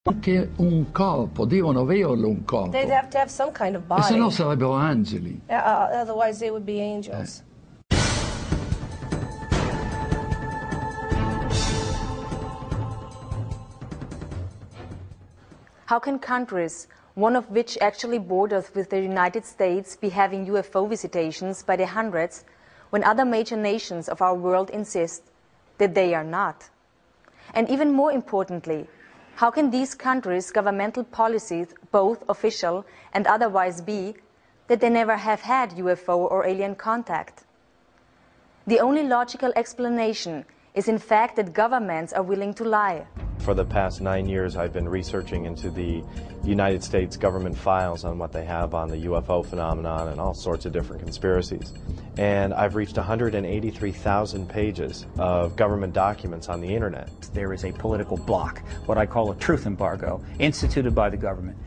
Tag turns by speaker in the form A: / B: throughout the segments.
A: Anche un corpo, devono averlo un corpo.
B: They'd have to have some kind of body.
A: E se no sarebbero angeli.
B: Otherwise they would be angels.
C: How can countries, one of which actually borders with the United States, be having UFO visitations by the hundreds when other major nations of our world insist that they are not? And even more importantly, how can these countries' governmental policies, both official and otherwise, be that they never have had UFO or alien contact? The only logical explanation is in fact that governments are willing to lie.
D: For the past 9 years, I've been researching into the United States government files on what they have on the UFO phenomenon and all sorts of different conspiracies. And I've reached 183,000 pages of government documents on the internet.
E: There is a political block, what I call a truth embargo, instituted by the government,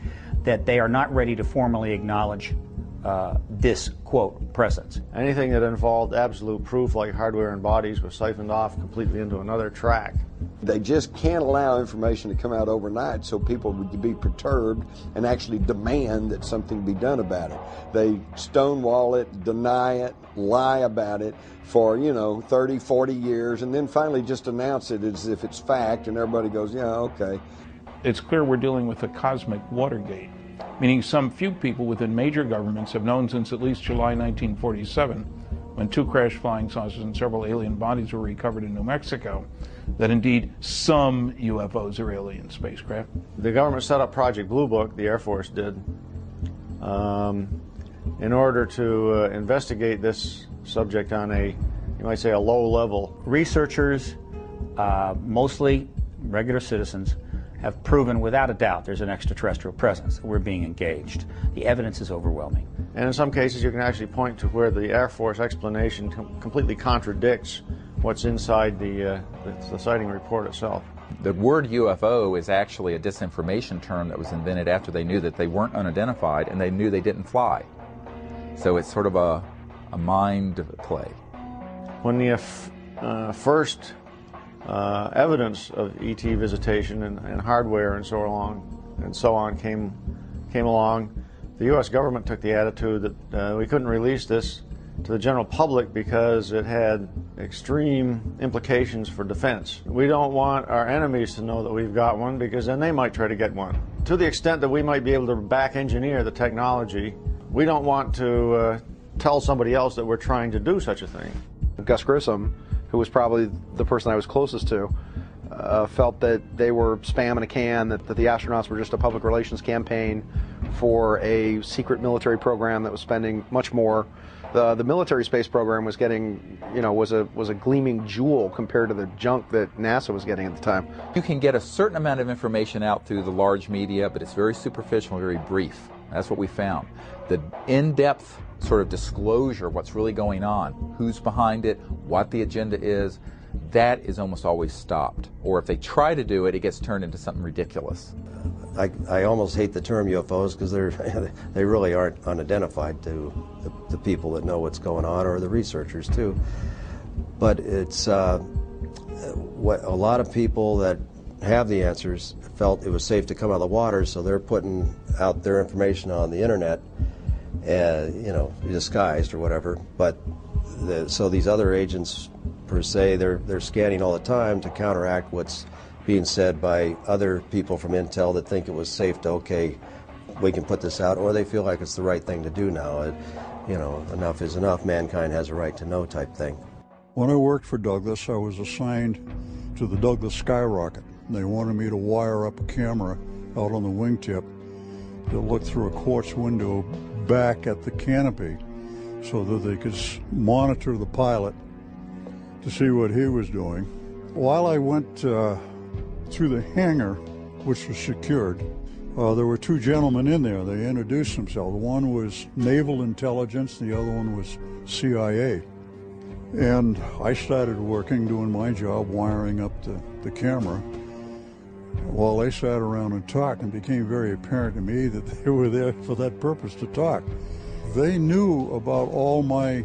E: that they are not ready to formally acknowledge this, quote, presence.
F: Anything that involved absolute proof, like hardware and bodies, was siphoned off completely into another track.
G: They just can't allow information to come out overnight so people would be perturbed and actually demand that something be done about it. They stonewall it, deny it, lie about it for, 30, 40 years, and then finally just announce it as if it's fact, and everybody goes, yeah, okay.
H: It's clear we're dealing with a cosmic Watergate, meaning some few people within major governments have known since at least July 1947, when 2 crashed flying saucers and several alien bodies were recovered in New Mexico, that indeed some UFOs are alien spacecraft.
F: The government set up Project Blue Book, the Air Force did, in order to investigate this subject on a, you might say, a low level.
E: Researchers, mostly regular citizens, have proven without a doubt there's an extraterrestrial presence. We're being engaged. The evidence is overwhelming.
F: And in some cases you can actually point to where the Air Force explanation completely contradicts what's inside the sighting report itself.
I: The word UFO is actually a disinformation term that was invented after they knew that they weren't unidentified and they knew they didn't fly. So it's sort of a mind play.
F: When the first evidence of ET visitation and hardware and so on came along, the U.S. government took the attitude that we couldn't release this to the general public because it had extreme implications for defense. We don't want our enemies to know that we've got one because then they might try to get one. To the extent that we might be able to back engineer the technology, we don't want to tell somebody else that we're trying to do such a thing.
J: Gus Grissom, who was probably the person I was closest to, felt that they were spam in a can, that the astronauts were just a public relations campaign for a secret military program that was spending much more. The military space program was getting, was a gleaming jewel compared to the junk that NASA was getting at the time.
I: You can get a certain amount of information out through the large media, but it's very superficial, very brief. That's what we found. The in-depth sort of disclosure of what's really going on, who's behind it, what the agenda is, that is almost always stopped. Or if they try to do it, it gets turned into something ridiculous.
K: I almost hate the term UFOs because they really aren't unidentified to the people that know what's going on, or the researchers too. But it's what a lot of people that have the answers felt it was safe to come out of the water, so they're putting out their information on the internet, disguised or whatever. But so these other agents, per se, they're scanning all the time to counteract what's being said by other people from Intel that think it was safe to, okay, we can put this out, or they feel like it's the right thing to do now. Enough is enough, mankind has a right to know type thing.
L: When I worked for Douglas, I was assigned to the Douglas Skyrocket. They wanted me to wire up a camera out on the wingtip that looked through a quartz window back at the canopy so that they could monitor the pilot to see what he was doing. While I went through the hangar, which was secured, there were 2 gentlemen in there. They introduced themselves. One was Naval Intelligence, the other one was CIA. And I started working, doing my job, wiring up the camera, while they sat around and talked, and it became very apparent to me that they were there for that purpose, to talk. They knew about all my